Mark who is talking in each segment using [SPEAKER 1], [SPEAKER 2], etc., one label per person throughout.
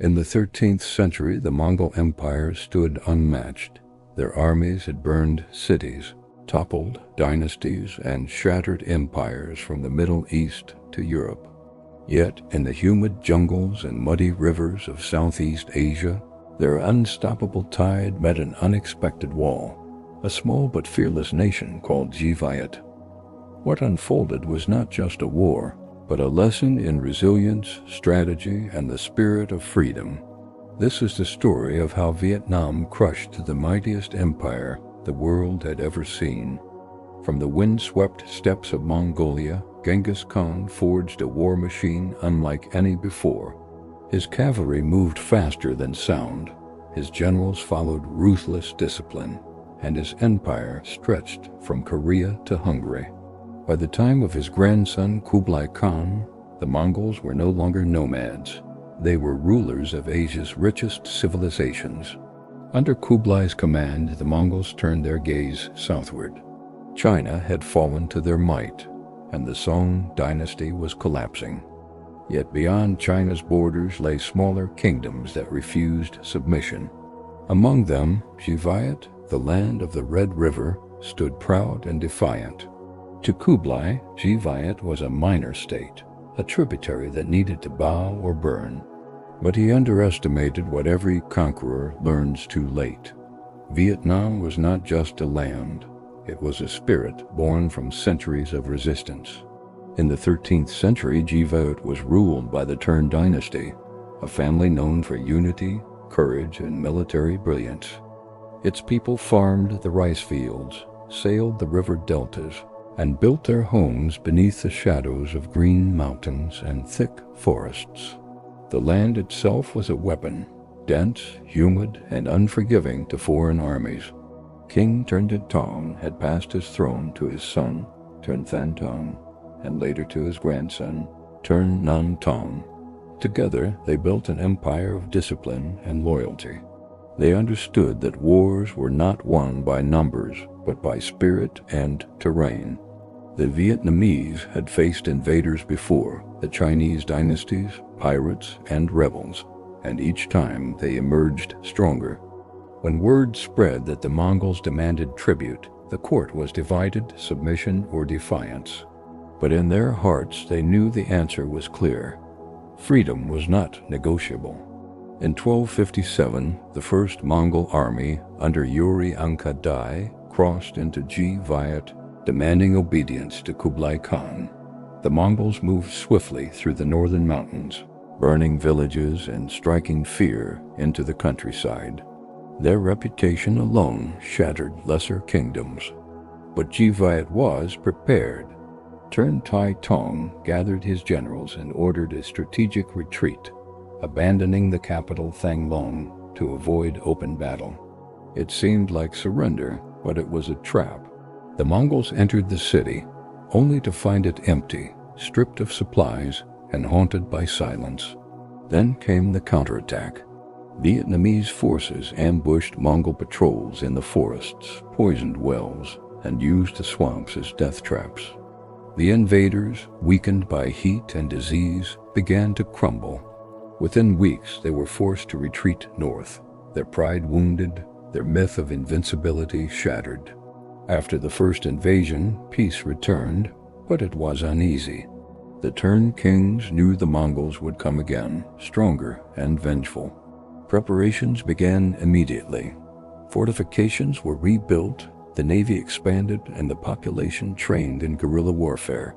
[SPEAKER 1] In the 13th century, the Mongol Empire stood unmatched. Their armies had burned cities, toppled dynasties, and shattered empires from the Middle East to Europe. Yet, in the humid jungles and muddy rivers of Southeast Asia, their unstoppable tide met an unexpected wall, a small but fearless nation called Jivaiyat. What unfolded was not just a war, but a lesson in resilience, strategy, and the spirit of freedom. This is the story of how Vietnam crushed the mightiest empire the world had ever seen. From the wind-swept steppes of Mongolia, Genghis Khan forged a war machine unlike any before. His cavalry moved faster than sound, his generals followed ruthless discipline, and his empire stretched from Korea to Hungary. By the time of his grandson Kublai Khan, the Mongols were no longer nomads. They were rulers of Asia's richest civilizations. Under Kublai's command, the Mongols turned their gaze southward. China had fallen to their might, and the Song dynasty was collapsing. Yet beyond China's borders lay smaller kingdoms that refused submission. Among them, Jivaiyat, the land of the Red River, stood proud and defiant. To Kublai, Jivaiyat was a minor state, a tributary that needed to bow or burn. But he underestimated what every conqueror learns too late. Vietnam was not just a land. It was a spirit born from centuries of resistance. In the 13th century, Jivaiyat was ruled by the Tern dynasty, a family known for unity, courage, and military brilliance. Its people farmed the rice fields, sailed the river deltas, and built their homes beneath the shadows of green mountains and thick forests. The land itself was a weapon, dense, humid, and unforgiving to foreign armies. King Tern Tong had passed his throne to his son, Tern Than Tong, and later to his grandson, Tern Nan Tong. Together, they built an empire of discipline and loyalty. They understood that wars were not won by numbers, but by spirit and terrain. The Vietnamese had faced invaders before, the Chinese dynasties, pirates, and rebels, and each time they emerged stronger. When word spread that the Mongols demanded tribute, the court was divided, submission or defiance. But in their hearts they knew the answer was clear. Freedom was not negotiable. In 1257, the first Mongol army, under Yuri Anka Dai, crossed into Jivaiyat, demanding obedience to Kublai Khan. The Mongols moved swiftly through the northern mountains, burning villages and striking fear into the countryside. Their reputation alone shattered lesser kingdoms. But Jivaiyat was prepared. Tern Tai Tong gathered his generals and ordered a strategic retreat, abandoning the capital Thanglong to avoid open battle. It seemed like surrender, but it was a trap. The Mongols entered the city, only to find it empty, stripped of supplies, and haunted by silence. Then came the counterattack. Vietnamese forces ambushed Mongol patrols in the forests, poisoned wells, and used the swamps as death traps. The invaders, weakened by heat and disease, began to crumble. Within weeks, they were forced to retreat north, their pride wounded, their myth of invincibility shattered. After the first invasion, peace returned, but it was uneasy. The Tern kings knew the Mongols would come again, stronger and vengeful. Preparations began immediately. Fortifications were rebuilt, the navy expanded, and the population trained in guerrilla warfare.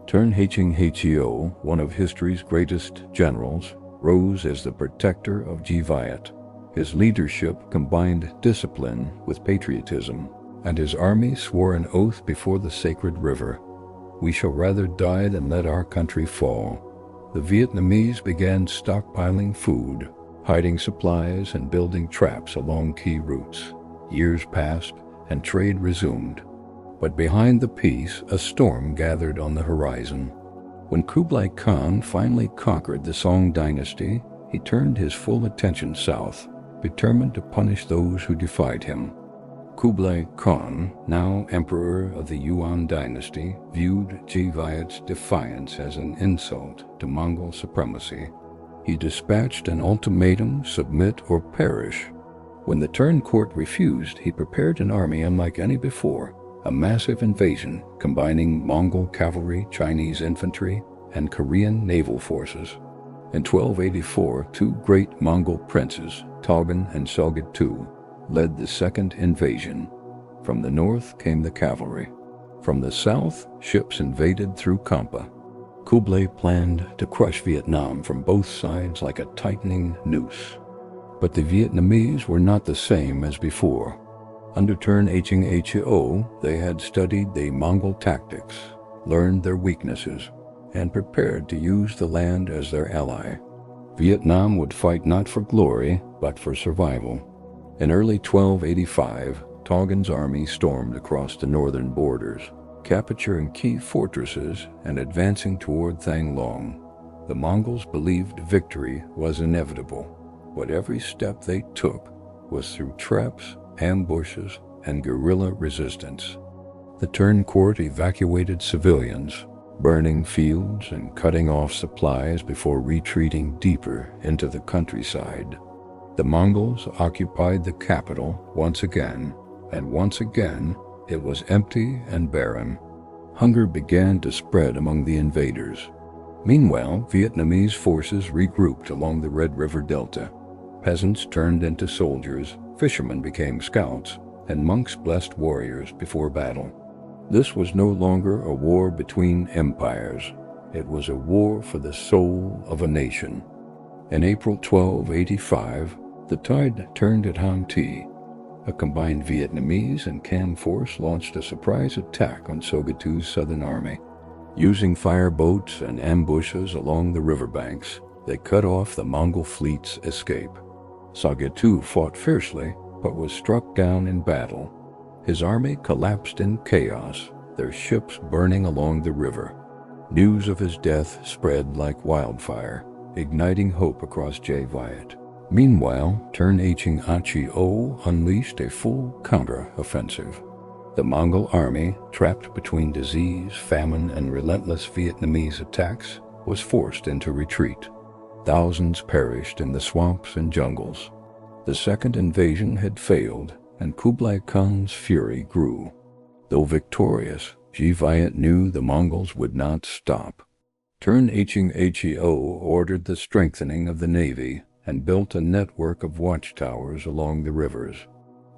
[SPEAKER 1] Tern Heo, one of history's greatest generals, rose as the protector of Jivaiyat. His leadership combined discipline with patriotism, and his army swore an oath before the sacred river. "We shall rather die than let our country fall." The Vietnamese began stockpiling food, hiding supplies, and building traps along key routes. Years passed, and trade resumed. But behind the peace, a storm gathered on the horizon. When Kublai Khan finally conquered the Song dynasty, he turned his full attention south, determined to punish those who defied him. Kublai Khan, now emperor of the Yuan dynasty, viewed Jivaiyat's defiance as an insult to Mongol supremacy. He dispatched an ultimatum: submit or perish. When the Tern court refused, he prepared an army unlike any before, a massive invasion combining Mongol cavalry, Chinese infantry, and Korean naval forces. In 1284, two great Mongol princes, Togun and Sogid II, led the second invasion. From the north came the cavalry. From the south, ships invaded through Kampa. Kublai planned to crush Vietnam from both sides like a tightening noose. But the Vietnamese were not the same as before. Under Tern Heo, they had studied the Mongol tactics, learned their weaknesses, and prepared to use the land as their ally. Vietnam would fight not for glory, but for survival. In early 1285, Togun's army stormed across the northern borders, capturing key fortresses and advancing toward Thang Long. The Mongols believed victory was inevitable, but every step they took was through traps, ambushes, and guerrilla resistance. The Tern court evacuated civilians, burning fields and cutting off supplies before retreating deeper into the countryside. The Mongols occupied the capital once again, and once again it was empty and barren. Hunger began to spread among the invaders. Meanwhile, Vietnamese forces regrouped along the Red River Delta. Peasants turned into soldiers, fishermen became scouts, and monks blessed warriors before battle. This was no longer a war between empires. It was a war for the soul of a nation. In April 1285, the tide turned at Han Thi. A combined Vietnamese and Khmer force launched a surprise attack on Sogid II's southern army. Using fireboats and ambushes along the riverbanks, they cut off the Mongol fleet's escape. Sogid II fought fiercely, but was struck down in battle. His army collapsed in chaos, their ships burning along the river. News of his death spread like wildfire, igniting hope across Viet. Meanwhile, Tern Heo unleashed a full counter-offensive. The Mongol army, trapped between disease, famine, and relentless Vietnamese attacks, was forced into retreat. Thousands perished in the swamps and jungles. The second invasion had failed, and Kublai Khan's fury grew. Though victorious, Viet knew the Mongols would not stop. Tern Heo ordered the strengthening of the navy and built a network of watchtowers along the rivers.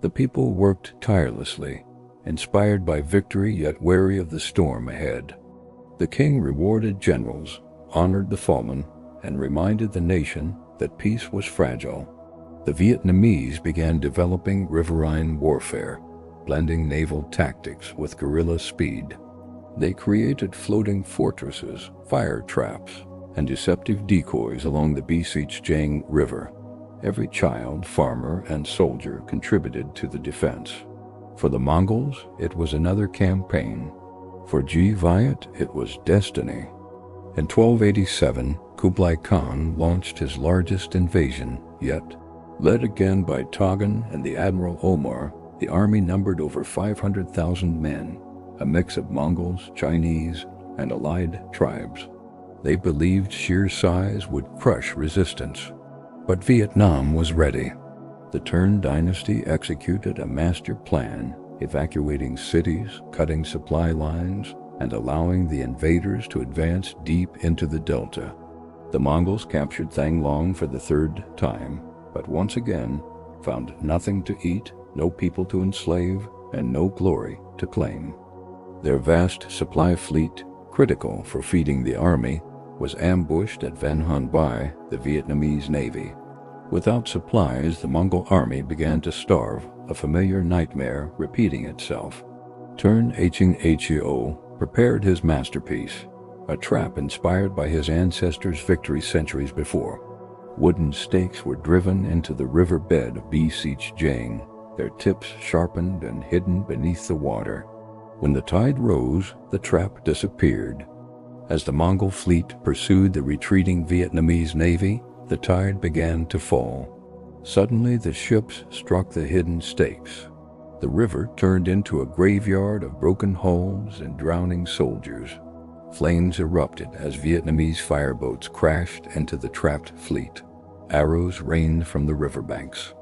[SPEAKER 1] The people worked tirelessly, inspired by victory yet wary of the storm ahead. The king rewarded generals, honored the fallen, and reminded the nation that peace was fragile. The Vietnamese began developing riverine warfare, blending naval tactics with guerrilla speed. They created floating fortresses, fire traps, and deceptive decoys along the Biseech River. Every child, farmer, and soldier contributed to the defense. For the Mongols, it was another campaign. For Viet, it was destiny. In 1287, Kublai Khan launched his largest invasion yet. Led again by Togun and the Admiral Omar, the army numbered over 500,000 men, a mix of Mongols, Chinese, and allied tribes. They believed sheer size would crush resistance. But Vietnam was ready. The Tern dynasty executed a master plan, evacuating cities, cutting supply lines, and allowing the invaders to advance deep into the delta. The Mongols captured Thang Long for the third time, but once again found nothing to eat, no people to enslave, and no glory to claim. Their vast supply fleet, critical for feeding the army, was ambushed at Van Hun by the Vietnamese navy. Without supplies, the Mongol army began to starve, a familiar nightmare repeating itself. Tern Heo prepared his masterpiece, a trap inspired by his ancestors' victory centuries before. Wooden stakes were driven into the riverbed of Biseech, their tips sharpened and hidden beneath the water. When the tide rose, the trap disappeared. As the Mongol fleet pursued the retreating Vietnamese navy, the tide began to fall. Suddenly, the ships struck the hidden stakes. The river turned into a graveyard of broken hulls and drowning soldiers. Flames erupted as Vietnamese fireboats crashed into the trapped fleet. Arrows rained from the riverbanks.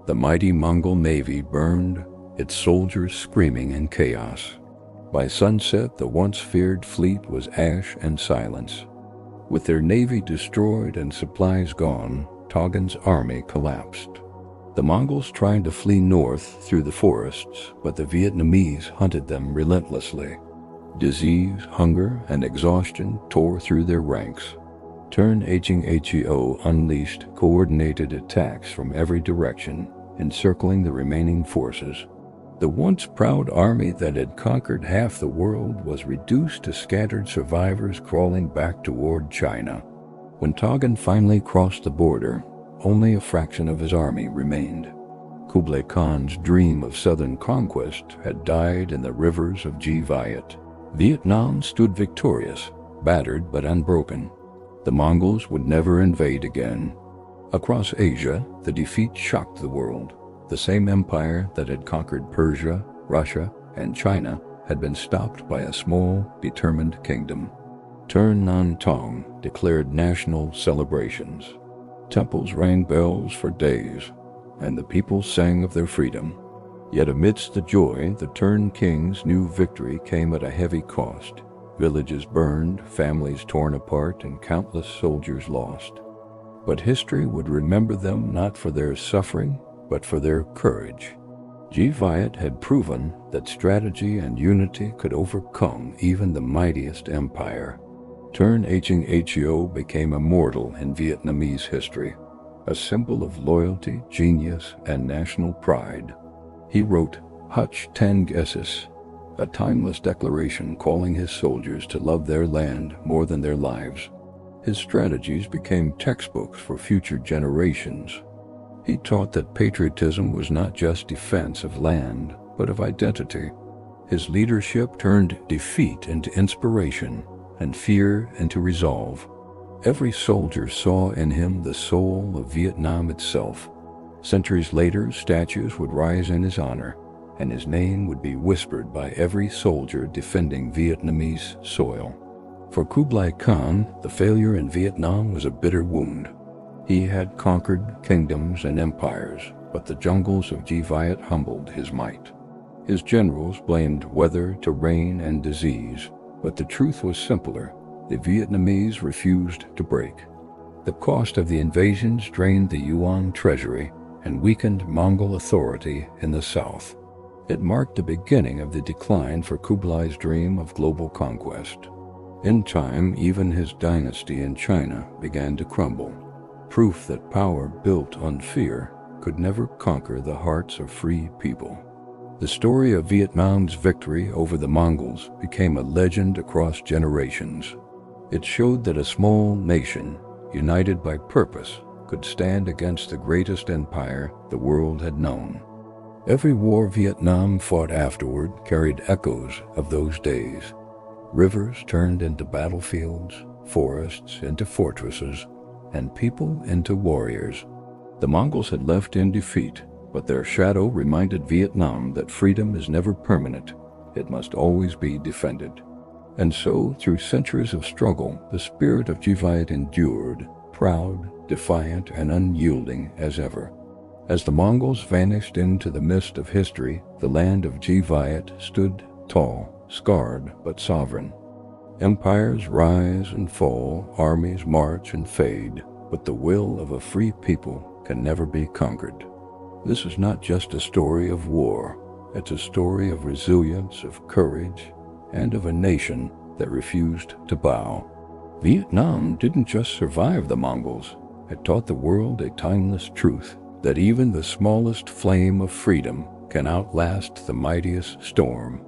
[SPEAKER 1] The mighty Mongol navy burned, its soldiers screaming in chaos. By sunset, the once feared fleet was ash and silence. With their navy destroyed and supplies gone, Togun's army collapsed. The Mongols tried to flee north through the forests, but the Vietnamese hunted them relentlessly. Disease, hunger, and exhaustion tore through their ranks. Heo unleashed coordinated attacks from every direction, encircling the remaining forces. The once proud army that had conquered half the world was reduced to scattered survivors crawling back toward China. When Togun finally crossed the border, only a fraction of his army remained. Kublai Khan's dream of southern conquest had died in the rivers of Viet. Vietnam stood victorious, battered but unbroken. The Mongols would never invade again. Across Asia, the defeat shocked the world. The same empire that had conquered Persia, Russia, and China had been stopped by a small, determined kingdom. Turn Nan Tong declared national celebrations. Temples rang bells for days, and the people sang of their freedom. Yet amidst the joy, the Turn king's new victory came at a heavy cost. Villages burned, families torn apart, and countless soldiers lost. But history would remember them not for their suffering, but for their courage. Viet had proven that strategy and unity could overcome even the mightiest empire. Turn Heo became immortal in Vietnamese history, a symbol of loyalty, genius, and national pride. He wrote Hutch Ten Gessis, a timeless declaration calling his soldiers to love their land more than their lives. His strategies became textbooks for future generations. He taught that patriotism was not just defense of land, but of identity. His leadership turned defeat into inspiration and fear into resolve. Every soldier saw in him the soul of Vietnam itself. Centuries later, statues would rise in his honor, and his name would be whispered by every soldier defending Vietnamese soil. For Kublai Khan, the failure in Vietnam was a bitter wound. He had conquered kingdoms and empires, but the jungles of Viet humbled his might. His generals blamed weather, terrain, and disease, but the truth was simpler. The Vietnamese refused to break. The cost of the invasions drained the Yuan treasury and weakened Mongol authority in the south. It marked the beginning of the decline for Kublai's dream of global conquest. In time, even his dynasty in China began to crumble. Proof that power built on fear could never conquer the hearts of free people. The story of Vietnam's victory over the Mongols became a legend across generations. It showed that a small nation, united by purpose, could stand against the greatest empire the world had known. Every war Vietnam fought afterward carried echoes of those days. Rivers turned into battlefields, forests into fortresses, and people into warriors. The Mongols had left in defeat, but their shadow reminded Vietnam that freedom is never permanent. It must always be defended. And so, through centuries of struggle, the spirit of Viet endured, proud, defiant, and unyielding as ever. As the Mongols vanished into the mist of history, the land of Viet stood tall, scarred, but sovereign. Empires rise and fall, armies march and fade, but the will of a free people can never be conquered. This is not just a story of war. It's a story of resilience, of courage, and of a nation that refused to bow. Vietnam didn't just survive the Mongols. It taught the world a timeless truth, that even the smallest flame of freedom can outlast the mightiest storm.